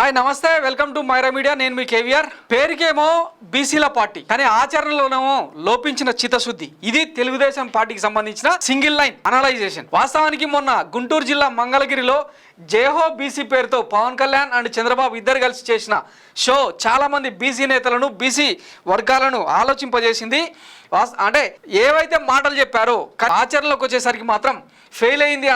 Hi నమస్తే, welcome to Myra Media. నేను మీ కేవీఆర్. పేరుకేమో బీసీల పార్టీ, కానీ ఆచరణలోనేమో లోపించిన చిత్తశుద్ధి. ఇది తెలుగుదేశం పార్టీకి సంబంధించిన సింగిల్ లైన్ అనలైజేషన్. వాస్తవానికి మొన్న గుంటూరు జిల్లా మంగళగిరిలో జేహో బీసీ పేరుతో పవన్ కళ్యాణ్ అండ్ చంద్రబాబు ఇద్దరు కలిసి చేసిన షో చాలా మంది బీసీ నేతలను, బీసీ వర్గాలను ఆలోచింపజేసింది. అంటే ఏవైతే మాటలు చెప్పారో ఆచరణలోకి వచ్చేసరికి మాత్రం ఫెయిల్ అయింది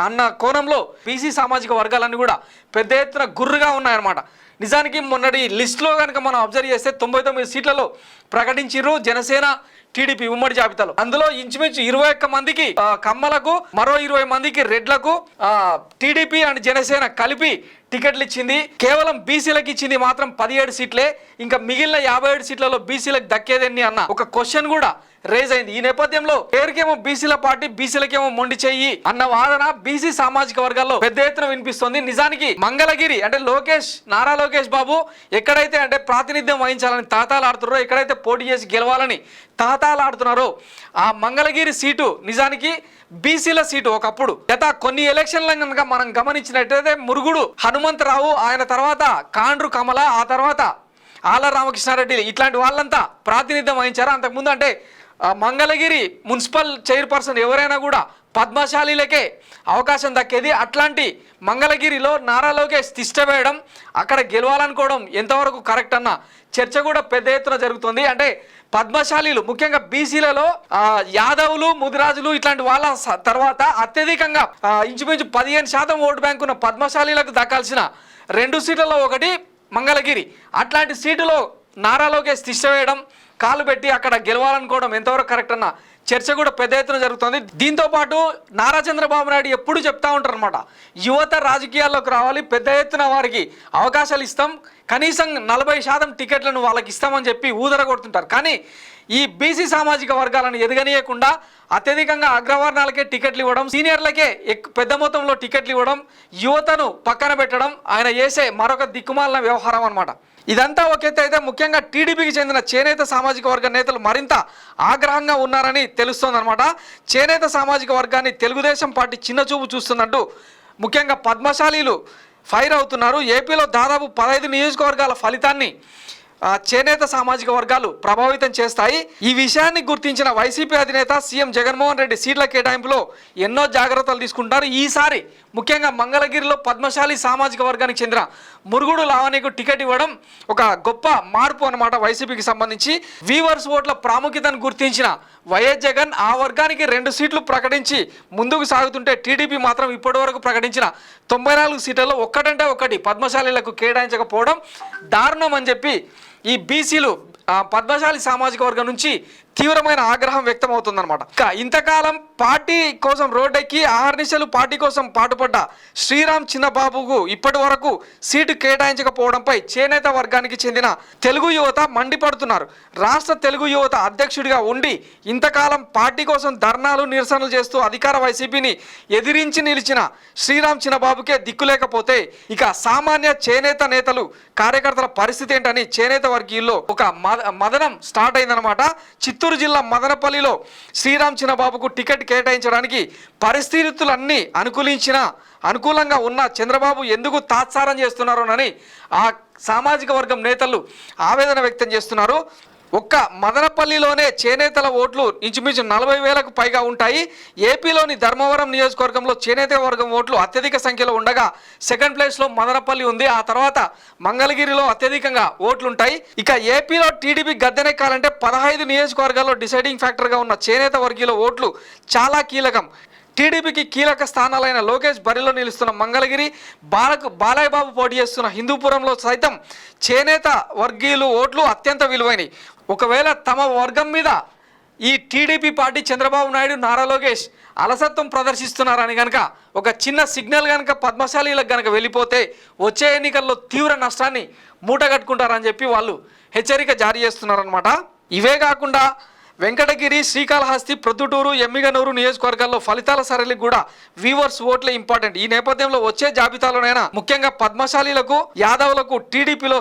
అన్న కోణంలో బీసీ సామాజిక వర్గాలన్నీ కూడా పెద్ద ఎత్తున గుర్రుగా ఉన్నాయన్నమాట. నిజానికి మొన్నటి లిస్టులో కనుక మనం అబ్జర్వ్ చేస్తే 99 సీట్లలో ప్రకటించారు జనసేన టీడీపీ ఉమ్మడి జాబితాలో. అందులో ఇంచుమించు 21 మందికి కమ్మలకు, మరో 20 మందికి రెడ్లకు టీడీపీ అండ్ జనసేన కలిపి టికెట్లు ఇచ్చింది. కేవలం బీసీలకు ఇచ్చింది మాత్రం 17 సీట్లే. ఇంకా మిగిలిన 57 సీట్లలో బీసీలకు దక్కేదేన్ని అన్న ఒక క్వశ్చన్ కూడా రేజ్ అయింది. ఈ నేపథ్యంలో పేరుకేమో బీసీల పార్టీ, బీసీలకేమో మొండి చెయ్యి అన్న వాదన బీసీ సామాజిక వర్గాల్లో పెద్ద ఎత్తున వినిపిస్తుంది. నిజానికి మంగళగిరి అంటే నారా లోకేష్ బాబు ఎక్కడైతే అంటే ప్రాతినిధ్యం వహించాలని తహతాలాడుతున్నారో, ఎక్కడైతే పోటీ చేసి గెలవాలని తహతాలాడుతున్నారో ఆ మంగళగిరి సీటు నిజానికి బీసీల సీటు. ఒకప్పుడు గత కొన్ని ఎలక్షన్ల కనుక మనం గమనించినట్టయితే మురుగుడు హనుమంతరావు, ఆయన తర్వాత కాండ్రు కమల, ఆ తర్వాత ఆల రామకృష్ణారెడ్డి ఇట్లాంటి వాళ్ళంతా ప్రాతినిధ్యం వహించారు. అంతకుముందు అంటే మంగళగిరి మున్సిపల్ చైర్పర్సన్ ఎవరైనా కూడా పద్మశాలీలకే అవకాశం దక్కేది. అట్లాంటి మంగళగిరిలో నారా లోకేష్ తిష్ట వేయడం, అక్కడ గెలవాలనుకోవడం ఎంతవరకు కరెక్ట్ అన్న చర్చ కూడా పెద్ద ఎత్తున జరుగుతుంది. అంటే పద్మశాలీలు ముఖ్యంగా బీసీలలో యాదవులు, ముదిరాజులు ఇట్లాంటి వాళ్ళ తర్వాత అత్యధికంగా ఇంచుమించు 15% ఓటు బ్యాంక్ ఉన్న పద్మశాలీలకు దక్కాల్సిన 2 సీట్లలో ఒకటి మంగళగిరి. అట్లాంటి సీటులో నారా లోకేష్ తిష్ట వేయడం, కాలు పెట్టి అక్కడ గెలవాలనుకోవడం ఎంతవరకు కరెక్ట్ అన్న చర్చ కూడా పెద్ద ఎత్తున జరుగుతుంది. దీంతో పాటు నారా చంద్రబాబు నాయుడు ఎప్పుడు చెప్తా ఉంటారు అనమాట, యువత రాజకీయాల్లోకి రావాలి, పెద్ద ఎత్తున వారికి అవకాశాలు ఇస్తాం, కనీసం 40% టికెట్లను వాళ్ళకి ఇస్తామని చెప్పి ఊదరగొడుతుంటారు. కానీ ఈ బీసీ సామాజిక వర్గాలను ఎదగనీయకుండా అత్యధికంగా అగ్రవర్ణాలకే టికెట్లు ఇవ్వడం, సీనియర్లకే పెద్ద మొత్తంలో టికెట్లు ఇవ్వడం, యువతను పక్కన పెట్టడం ఆయన చేసే మరొక దిక్కుమాలిన వ్యవహారం అనమాట. ఇదంతా ఒక ఎత్తు అయితే ముఖ్యంగా టీడీపీకి చెందిన చేనేత సామాజిక వర్గ నేతలు మరింత ఆగ్రహంగా ఉన్నారని తెలుస్తోందనమాట. చేనేత సామాజిక వర్గాన్ని తెలుగుదేశం పార్టీ చిన్నచూపు చూస్తుందంటూ ముఖ్యంగా పద్మశాలీలు ఫైర్ అవుతున్నారు. ఏపీలో దాదాపు 15 నియోజకవర్గాల ఫలితాన్ని చేనేత సామాజిక వర్గాలు ప్రభావితం చేస్తాయి. ఈ విషయాన్ని గుర్తించిన వైసీపీ అధినేత సీఎం జగన్మోహన్ రెడ్డి సీట్ల కేటాయింపులో ఎన్నో జాగ్రత్తలు తీసుకుంటారు. ఈసారి ముఖ్యంగా మంగళగిరిలో పద్మశాలి సామాజిక వర్గానికి చెందిన మురుగుడు లావణ్యకు టికెట్ ఇవ్వడం ఒక గొప్ప మార్పు అన్నమాట. వైసీపీకి సంబంధించి వీవర్స్ ఓట్ల ప్రాముఖ్యతను గుర్తించిన వైఎస్ జగన్ ఆ వర్గానికి 2 సీట్లు ప్రకటించి ముందుకు సాగుతుంటే టీడీపీ మాత్రం ఇప్పటి వరకు ప్రకటించిన 94 సీట్లలో ఒక్కటంటే ఒకటి పద్మశాలీలకు కేటాయించకపోవడం దారుణం అని చెప్పి ఈ బీసీలు పద్మశాలి సామాజిక వర్గం నుంచి తీవ్రమైన ఆగ్రహం వ్యక్తం అవుతుందన్నమాట. ఇంతకాలం పార్టీ కోసం రోడ్డెక్కి ఆహర్నిశలు పార్టీ కోసం పాటుపడ్డ శ్రీరామ్ చిన్నబాబుకు ఇప్పటి వరకు సీటు కేటాయించకపోవడంపై చేనేత వర్గానికి చెందిన తెలుగు యువత మండిపడుతున్నారు. రాష్ట్ర తెలుగు యువత అధ్యక్షుడిగా ఉండి ఇంతకాలం పార్టీ కోసం ధర్నాలు, నిరసనలు చేస్తూ అధికార వైసీపీని ఎదిరించి నిలిచిన శ్రీరామ్ చిన్నబాబుకే దిక్కులేకపోతే ఇక సామాన్య చేనేత నేతలు, కార్యకర్తల పరిస్థితి ఏంటని చేనేత వర్గీయుల్లో ఒక మదనం స్టార్ట్ అయిందనమాట. చిత్తూరు జిల్లా మదనపల్లిలో శ్రీరామ్ చిన్నబాబుకు టికెట్ కేటాయించడానికి పరిస్థితులన్నీ అనుకూలంగా ఉన్న చంద్రబాబు ఎందుకు తాత్సారం చేస్తున్నారోనని ఆ సామాజిక వర్గం నేతలు ఆవేదన వ్యక్తం చేస్తున్నారు. ఒక్క మదనపల్లిలోనే చేనేతల ఓట్లు ఇంచుమించు 40,000కు పైగా ఉంటాయి. ఏపీలోని ధర్మవరం నియోజకవర్గంలో చేనేత వర్గం ఓట్లు అత్యధిక సంఖ్యలో ఉండగా సెకండ్ ప్లేస్లో మదనపల్లి ఉంది. ఆ తర్వాత మంగళగిరిలో అత్యధికంగా ఓట్లు ఉంటాయి. ఇక ఏపీలో టీడీపీ గద్దెనెక్కాలంటే 15 నియోజకవర్గాల్లో డిసైడింగ్ ఫ్యాక్టర్గా ఉన్న చేనేత వర్గీయుల ఓట్లు చాలా కీలకం. టీడీపీకి కీలక స్థానాలైన లోకేష్ బరిలో నిలుస్తున్న మంగళగిరి, బాలయ్య బాబు పోటీ చేస్తున్న హిందూపురంలో సైతం చేనేత వర్గీయులు ఓట్లు అత్యంత విలువైనవి. ఒకవేళ తమ వర్గం మీద ఈ టీడీపీ పార్టీ, చంద్రబాబు నాయుడు, నారా లోకేష్ అలసత్వం ప్రదర్శిస్తున్నారని కనుక ఒక చిన్న సిగ్నల్ కనుక పద్మశాలీలకు కనుక వెళ్ళిపోతే వచ్చే ఎన్నికల్లో తీవ్ర నష్టాన్ని మూటగట్టుకుంటారని చెప్పి వాళ్ళు హెచ్చరిక జారీ చేస్తున్నారనమాట. ఇవే కాకుండా వెంకటగిరి, శ్రీకాళహస్తి, ప్రొద్దుటూరు, ఎమ్మిగనూరు నియోజకవర్గాల్లో ఫలితాల సరళికి కూడా వీవర్స్ ఓట్లే ఇంపార్టెంట్. ఈ నేపథ్యంలో వచ్చే జాబితాలోనైనా ముఖ్యంగా పద్మశాలీలకు, యాదవులకు టీడీపీలో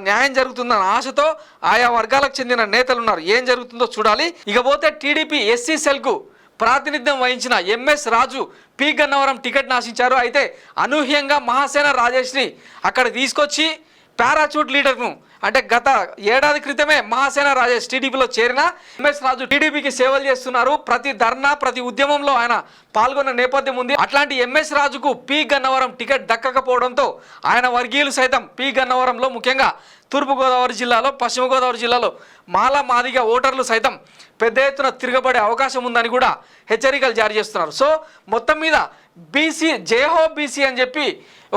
న్యాయం జరుగుతుందన్న ఆశతో ఆయా వర్గాలకు చెందిన నేతలు ఉన్నారు. ఏం జరుగుతుందో చూడాలి. ఇకపోతే టీడీపీ ఎస్సీ సెల్కు ప్రాతినిధ్యం వహించిన ఎంఎస్ రాజు పి గన్నవరం టికెట్ ఆశించారు. అయితే అనూహ్యంగా మహాసేన రాజేష్ని అక్కడ తీసుకొచ్చి పారాచూట్ లీడర్ను అంటే గత ఏడాది క్రితమే మహాసేన రాజేష్ టీడీపీలో చేరిన ఎంఎస్ రాజు టీడీపీకి సేవలు చేస్తున్నారు. ప్రతి ధర్నా ప్రతి ఉద్యమంలో ఆయన పాల్గొన్న నేపథ్యం ఉంది. అట్లాంటి ఎంఎస్ రాజుకు పి గన్నవరం టికెట్ దక్కకపోవడంతో ఆయన వర్గీయులు సైతం పి గన్నవరంలో ముఖ్యంగా తూర్పుగోదావరి జిల్లాలో పశ్చిమ గోదావరి జిల్లాలో మాదిగ ఓటర్లు సైతం పెద్ద ఎత్తున తిరగబడే అవకాశం ఉందని కూడా హెచ్చరికలు జారీ చేస్తున్నారు. సో మొత్తం మీద బీసీ జయహో బీసీ అని చెప్పి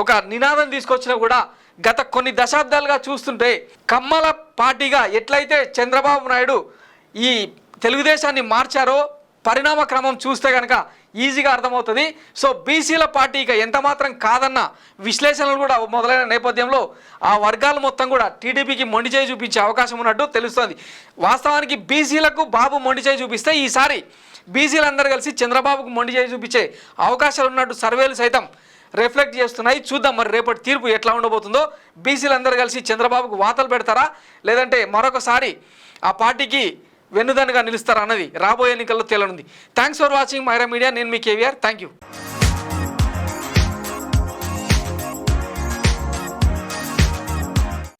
ఒక నినాదం తీసుకొచ్చినా కూడా గత కొన్ని దశాబ్దాలుగా చూస్తుంటే కమ్మల పార్టీగా ఎట్లయితే చంద్రబాబు నాయుడు ఈ తెలుగుదేశాన్ని మార్చారో పరిణామ క్రమం చూస్తే కనుక ఈజీగా అర్థమవుతుంది. సో బీసీల పార్టీ ఇక ఎంత మాత్రం కాదన్న విశ్లేషణలు కూడా మొదలైన నేపథ్యంలో ఆ వర్గాలు మొత్తం కూడా టీడీపీకి మొండి చేయి చూపించే అవకాశం ఉన్నట్టు తెలుస్తుంది. వాస్తవానికి బీసీలకు బాబు మొండి చేయి చూపిస్తే ఈసారి బీసీలందరూ కలిసి చంద్రబాబుకు మొండి చేయి చూపించే అవకాశాలు ఉన్నట్టు సర్వేలు సైతం రిఫ్లెక్ట్ చేస్తున్నాయి. చూద్దాం మరి రేపటి తీర్పు ఎట్లా ఉండబోతుందో. బీసీలందరూ కలిసి చంద్రబాబుకు వాతలు పెడతారా లేదంటే మరొకసారి ఆ పార్టీకి వెన్నుదన్నుగా నిలుస్తారా అన్నది రాబోయే ఎన్నికల్లో తేలనుంది. Thanks for watching Myra Media. నేను మీ కేవీఆర్. Thank you.